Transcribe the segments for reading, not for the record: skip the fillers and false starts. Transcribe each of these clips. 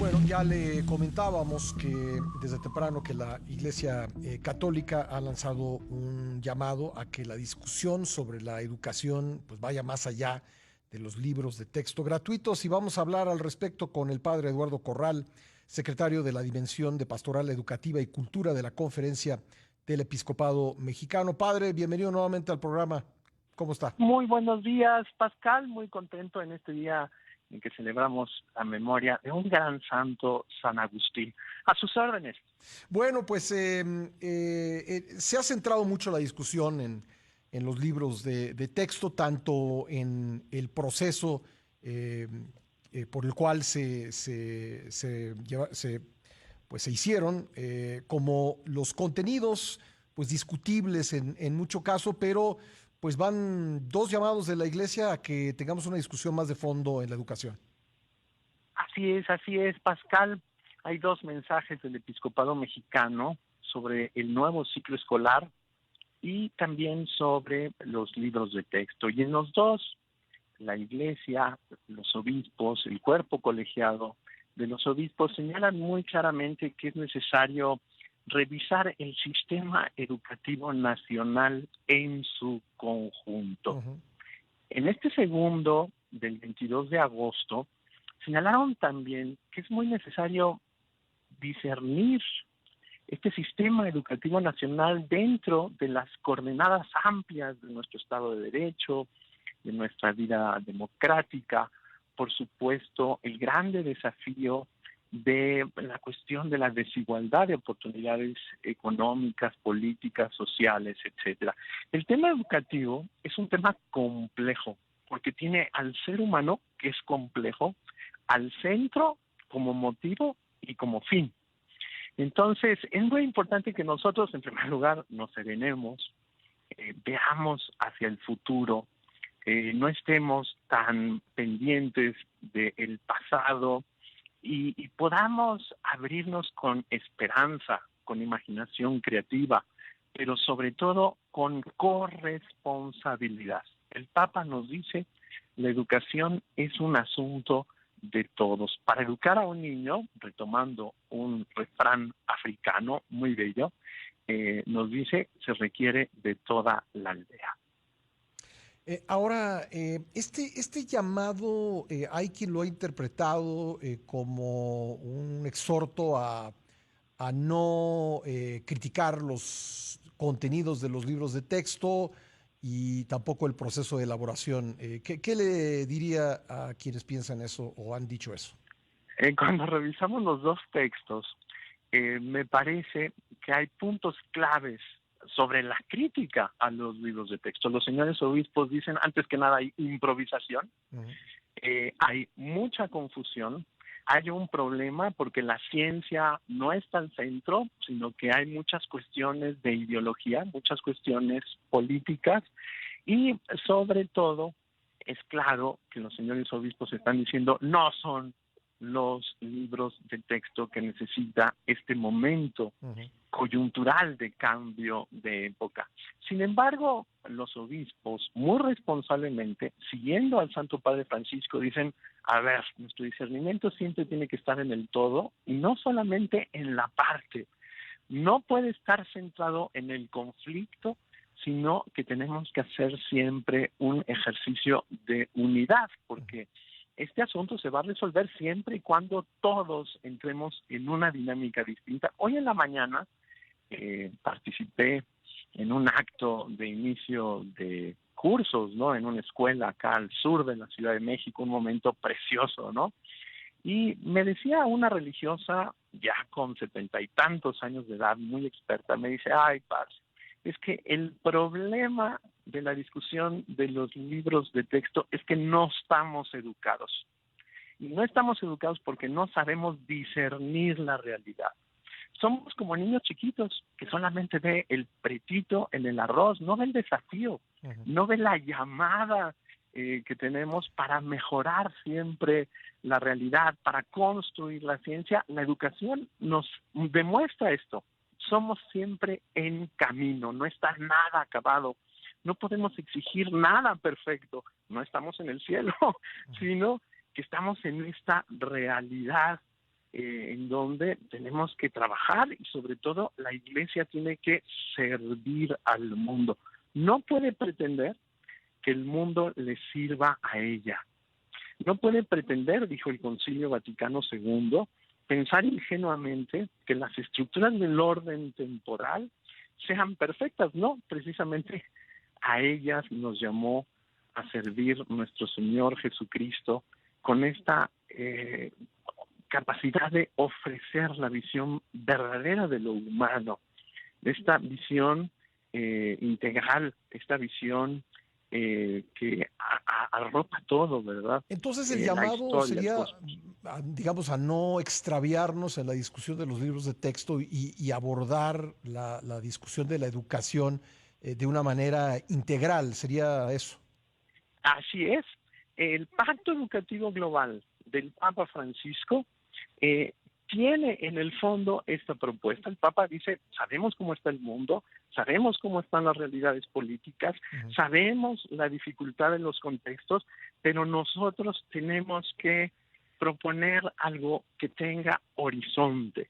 Bueno, ya le comentábamos que desde temprano que la Iglesia Católica ha lanzado un llamado a que la discusión sobre la educación pues vaya más allá de los libros de texto gratuitos y vamos a hablar al respecto con el padre Eduardo Corral, secretario de la Dimensión de Pastoral Educativa y Cultura de la Conferencia del Episcopado Mexicano. Padre, bienvenido nuevamente al programa. ¿Cómo está? Muy buenos días, Pascal. Muy contento en este día en que celebramos la memoria de un gran santo, San Agustín. A sus órdenes. Bueno, pues se ha centrado mucho la discusión en los libros de texto, tanto en el proceso eh, por el cual pues, se hicieron, como los contenidos, pues discutibles en mucho caso, pero pues van dos llamados de la Iglesia a que tengamos una discusión más de fondo en la educación. Así es, Pascal. Hay dos mensajes del episcopado mexicano sobre el nuevo ciclo escolar y también sobre los libros de texto. Y en los dos, la Iglesia, los obispos, el cuerpo colegiado de los obispos señalan muy claramente que es necesario revisar el sistema educativo nacional en su conjunto. Ujú. En este segundo, del 22 de agosto, señalaron también que es muy necesario discernir este sistema educativo nacional dentro de las coordenadas amplias de nuestro Estado de Derecho, de nuestra vida democrática, por supuesto, el grande desafío de la cuestión de la desigualdad de oportunidades económicas, políticas, sociales, etcétera. El tema educativo es un tema complejo, porque tiene al ser humano, que es complejo, al centro como motivo y como fin. Entonces, es muy importante que nosotros, en primer lugar, nos serenemos, veamos hacia el futuro, no estemos tan pendientes del pasado y podamos abrirnos con esperanza, con imaginación creativa, pero sobre todo con corresponsabilidad. El Papa nos dice, la educación es un asunto de todos. Para educar a un niño, retomando un refrán africano muy bello, nos dice, se requiere de toda la aldea. Ahora, este llamado, hay quien lo ha interpretado como un exhorto a no criticar los contenidos de los libros de texto y tampoco el proceso de elaboración. ¿Qué le diría a quienes piensan eso o han dicho eso? Cuando revisamos los dos textos, me parece que hay puntos claves sobre la crítica a los libros de texto. Los señores obispos dicen, antes que nada, hay improvisación, Ujú. hay mucha confusión, hay un problema porque la ciencia no está al centro, sino que hay muchas cuestiones de ideología, muchas cuestiones políticas y sobre todo es claro que los señores obispos están diciendo no son los libros de texto que necesita este momento Ujú. coyuntural de cambio de época. Sin embargo, los obispos, muy responsablemente, siguiendo al Santo Padre Francisco, dicen, a ver, nuestro discernimiento siempre tiene que estar en el todo y no solamente en la parte. No puede estar centrado en el conflicto, sino que tenemos que hacer siempre un ejercicio de unidad, porque este asunto se va a resolver siempre y cuando todos entremos en una dinámica distinta. Hoy en la mañana participé en un acto de inicio de cursos, ¿no? En una escuela acá al sur de la Ciudad de México, un momento precioso, ¿no? Y me decía una religiosa, ya con 70 y tantos años de edad, muy experta, me dice, ay, parce, es que el problema de la discusión de los libros de texto es que no estamos educados. Y no estamos educados porque no sabemos discernir la realidad. Somos como niños chiquitos que solamente ve el pretito en el arroz, no ve el desafío, Ujú. no ve la llamada que tenemos para mejorar siempre la realidad, para construir la ciencia. La educación nos demuestra esto. Somos siempre en camino, no está nada acabado. No podemos exigir nada perfecto, no estamos en el cielo, sino que estamos en esta realidad en donde tenemos que trabajar y sobre todo la Iglesia tiene que servir al mundo. No puede pretender que el mundo le sirva a ella. No puede pretender, dijo el Concilio Vaticano II, pensar ingenuamente que las estructuras del orden temporal sean perfectas. No, precisamente a ellas nos llamó a servir nuestro Señor Jesucristo con esta capacidad de ofrecer la visión verdadera de lo humano, esta visión integral, esta visión que arropa todo, ¿verdad? Entonces el La llamado historia, el sería, cosmos. digamos, a no extraviarnos en la discusión de los libros de texto y abordar la discusión de la educación de una manera integral, sería eso. Así es. El Pacto Educativo Global del Papa Francisco eh, tiene en el fondo esta propuesta. El Papa dice, sabemos cómo está el mundo, sabemos cómo están las realidades políticas, Ujú. sabemos la dificultad en los contextos, pero nosotros tenemos que proponer algo que tenga horizonte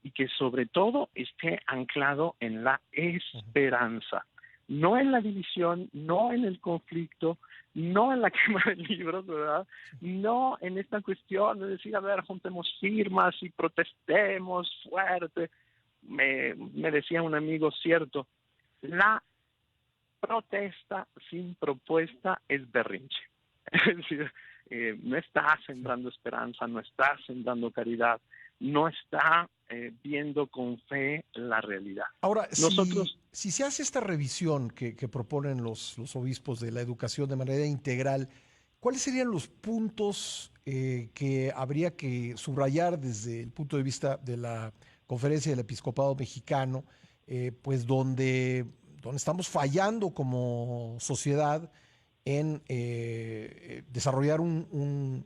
y que sobre todo esté anclado en la Ujú. esperanza, no en la división, no en el conflicto, no en la quema de libros, ¿verdad? Sí. No en esta cuestión de decir, a ver, juntemos firmas y protestemos fuerte. Me decía un amigo, cierto, la protesta sin propuesta es berrinche. Es decir, no está Sí. sembrando esperanza, no está sembrando caridad, no está viendo con fe la realidad. Ahora, Nosotros, si se hace esta revisión que proponen los obispos de la educación de manera integral, ¿cuáles serían los puntos que habría que subrayar desde el punto de vista de la Conferencia del Episcopado Mexicano, pues donde estamos fallando como sociedad en desarrollar un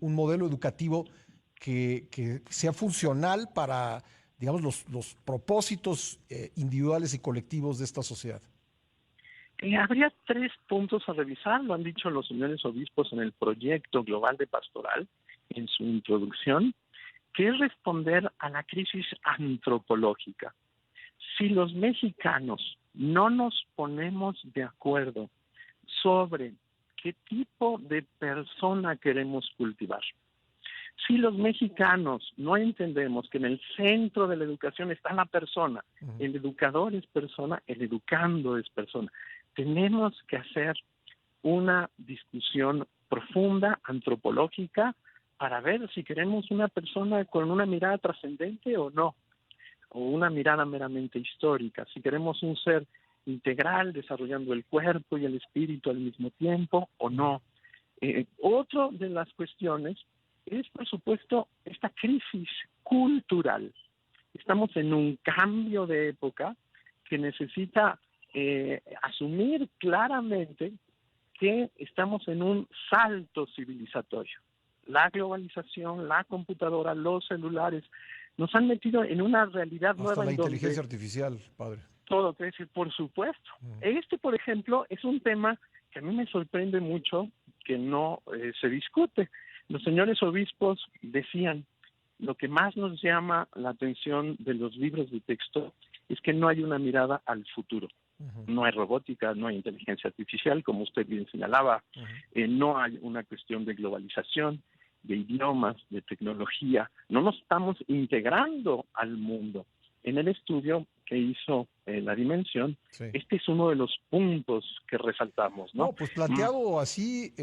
modelo educativo que sea funcional para, digamos, los propósitos individuales y colectivos de esta sociedad? habría 3 puntos a revisar, lo han dicho los señores obispos en el proyecto global de pastoral, en su introducción, que es responder a la crisis antropológica. Si los mexicanos no nos ponemos de acuerdo sobre qué tipo de persona queremos cultivar, si los mexicanos no entendemos que en el centro de la educación está la persona, Ujú. el educador es persona, el educando es persona, tenemos que hacer una discusión profunda, antropológica, para ver si queremos una persona con una mirada trascendente o no, o una mirada meramente histórica, si queremos un ser integral, desarrollando el cuerpo y el espíritu al mismo tiempo o Ujú. no. Otra de las cuestiones es, por supuesto, esta crisis cultural. Estamos en un cambio de época que necesita asumir claramente que estamos en un salto civilizatorio. La globalización, la computadora, los celulares nos han metido en una realidad Hasta nueva la en donde inteligencia artificial, padre. todo crece, por supuesto. Ujú. Por ejemplo, es un tema que a mí me sorprende mucho que no se discute. Los señores obispos decían, lo que más nos llama la atención de los libros de texto es que no hay una mirada al futuro. Ujú. No hay robótica, no hay inteligencia artificial, como usted bien señalaba, Ujú. no hay una cuestión de globalización, de idiomas, de tecnología. No nos estamos integrando al mundo. En el estudio que hizo La Dimensión, Sí. este es uno de los puntos que resaltamos, ¿no? No, pues Mm, planteado así,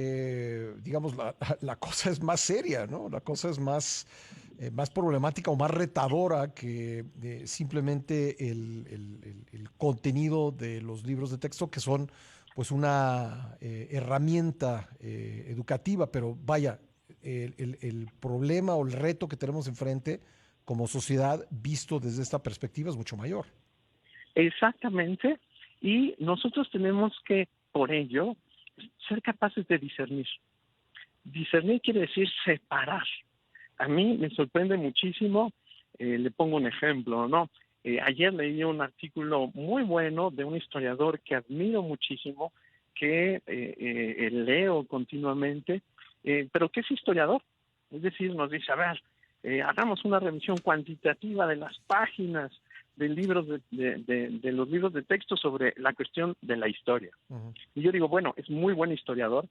digamos, la cosa es más seria, ¿no? La cosa es más problemática o más retadora que simplemente el contenido de los libros de texto, que son pues una herramienta educativa, pero vaya, el problema o el reto que tenemos enfrente como sociedad visto desde esta perspectiva es mucho mayor. Exactamente, y nosotros tenemos que, por ello, ser capaces de discernir. Discernir quiere decir separar. A mí me sorprende muchísimo, le pongo un ejemplo, ¿no? Ayer leí un artículo muy bueno de un historiador que admiro muchísimo, que leo continuamente, pero que es historiador. Es decir, nos dice, a ver, hagamos una revisión cuantitativa de las páginas de los libros de texto sobre la cuestión de la historia. Ujú. Y yo digo, bueno, es muy buen historiador,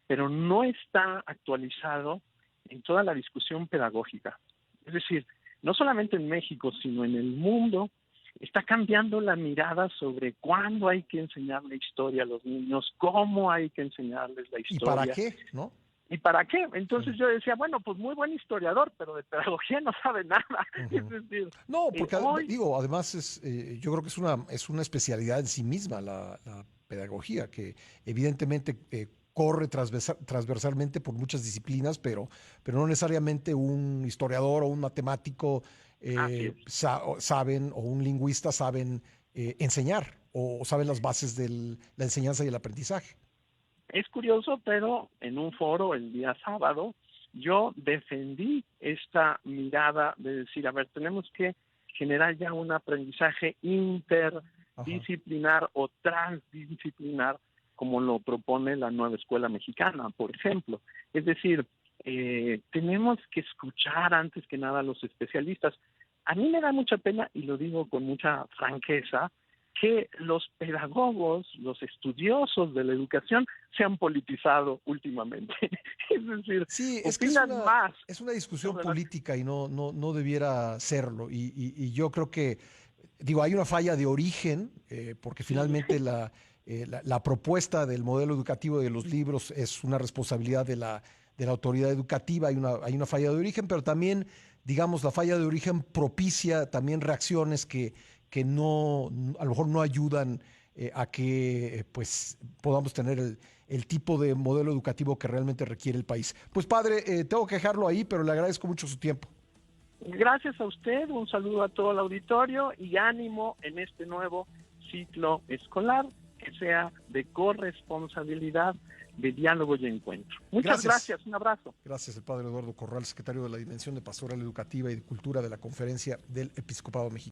pero no está actualizado en toda la discusión pedagógica. Es decir, no solamente en México, sino en el mundo, está cambiando la mirada sobre cuándo hay que enseñar la historia a los niños, cómo hay que enseñarles la ¿Y para historia. qué? ¿No? ¿Y para qué? Entonces Sí. yo decía, bueno, pues muy buen historiador, pero de pedagogía no sabe nada. Es Ujú. decir, No, porque hoy, digo, además yo creo que es una especialidad en sí misma la pedagogía, que evidentemente corre transversalmente por muchas disciplinas, pero no necesariamente un historiador o un matemático así es. saben, o un lingüista saben enseñar o saben las bases de la enseñanza y el aprendizaje. Es curioso, pero en un foro el día sábado yo defendí esta mirada de decir, a ver, tenemos que generar ya un aprendizaje Ajá. interdisciplinar o transdisciplinar, como lo propone la nueva escuela mexicana, por ejemplo. Es decir, tenemos que escuchar antes que nada a los especialistas. A mí me da mucha pena, y lo digo con mucha franqueza, que los pedagogos, los estudiosos de la educación se han politizado últimamente. Es decir, Sí, es que opinan más es una discusión sobre las... política y no debiera serlo. Y yo creo que, digo, hay una falla de origen, porque Sí, finalmente la propuesta del modelo educativo de los libros es una responsabilidad de la autoridad educativa, hay una falla de origen, pero también, digamos, la falla de origen propicia también reacciones que a lo mejor no ayudan a que pues podamos tener el tipo de modelo educativo que realmente requiere el país. Pues padre, tengo que dejarlo ahí, pero le agradezco mucho su tiempo. gracias a usted, un saludo a todo el auditorio y ánimo en este nuevo ciclo escolar que sea de corresponsabilidad, de diálogo y encuentro. Muchas Gracias. gracias, un abrazo. Gracias, el padre Eduardo Corral, secretario de la Dimensión de Pastoral Educativa y de Cultura de la Conferencia del Episcopado Mexicano.